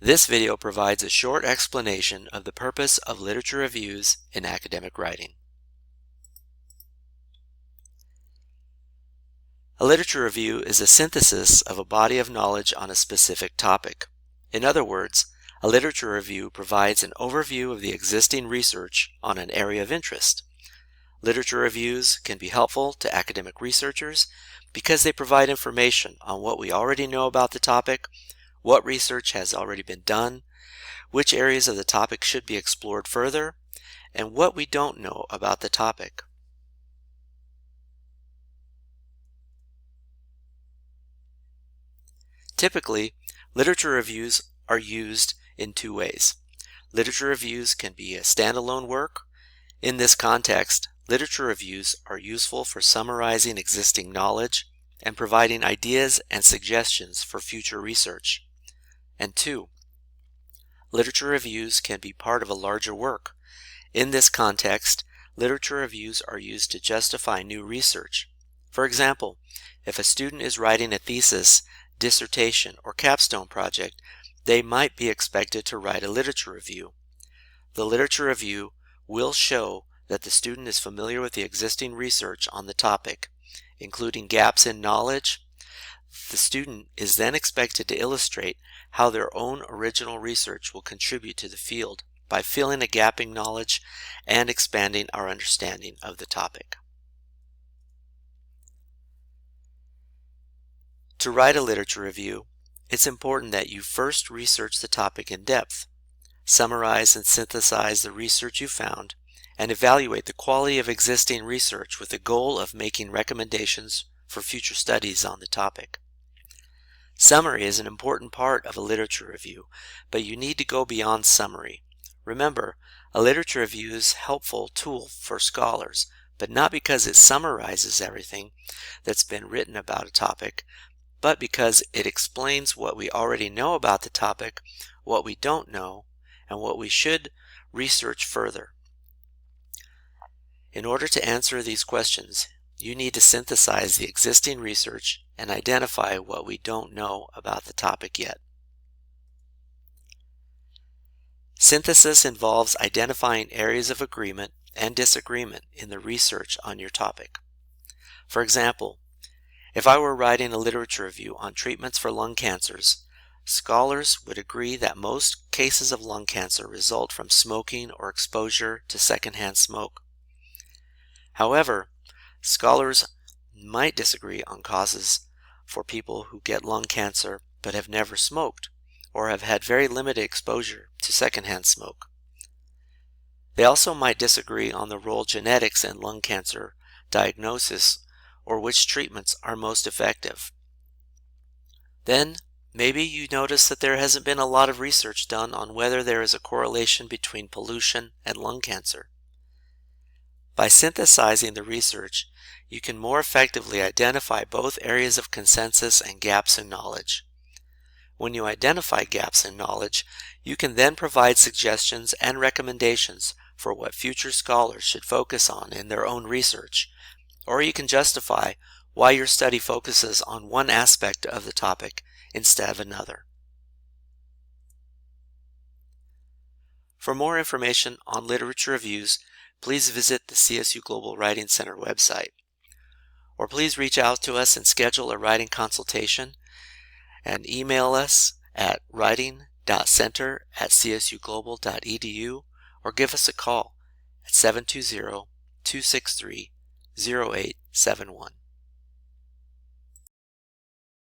This video provides a short explanation of the purpose of literature reviews in academic writing. A literature review is a synthesis of a body of knowledge on a specific topic. In other words, a literature review provides an overview of the existing research on an area of interest. Literature reviews can be helpful to academic researchers because they provide information on what we already know about the topic, what research has already been done, which areas of the topic should be explored further, and what we don't know about the topic. Typically, literature reviews are used in two ways. Literature reviews can be a standalone work. In this context, literature reviews are useful for summarizing existing knowledge and providing ideas and suggestions for future research. And two, literature reviews can be part of a larger work. In this context, literature reviews are used to justify new research. For example, if a student is writing a thesis, dissertation, or capstone project, they might be expected to write a literature review. The literature review will show that the student is familiar with the existing research on the topic, including gaps in knowledge. The student is then expected to illustrate how their own original research will contribute to the field by filling a gap in knowledge and expanding our understanding of the topic. To write a literature review, it's important that you first research the topic in depth, summarize and synthesize the research you found, and evaluate the quality of existing research with the goal of making recommendations for future studies on the topic. Summary is an important part of a literature review, but you need to go beyond summary. Remember, a literature review is a helpful tool for scholars, but not because it summarizes everything that's been written about a topic, but because it explains what we already know about the topic, what we don't know, and what we should research further. In order to answer these questions, you need to synthesize the existing research and identify what we don't know about the topic yet. Synthesis involves identifying areas of agreement and disagreement in the research on your topic. For example, if I were writing a literature review on treatments for lung cancers, scholars would agree that most cases of lung cancer result from smoking or exposure to secondhand smoke. However, scholars might disagree on causes for people who get lung cancer but have never smoked or have had very limited exposure to secondhand smoke. They also might disagree on the role genetics in lung cancer diagnosis or which treatments are most effective. Then, maybe you notice that there hasn't been a lot of research done on whether there is a correlation between pollution and lung cancer. By synthesizing the research, you can more effectively identify both areas of consensus and gaps in knowledge. When you identify gaps in knowledge, you can then provide suggestions and recommendations for what future scholars should focus on in their own research, or you can justify why your study focuses on one aspect of the topic instead of another. For more information on literature reviews, please visit the CSU Global Writing Center website. Or please reach out to us and schedule a writing consultation and email us at writing.center@csuglobal.edu or give us a call at 720-263-0871.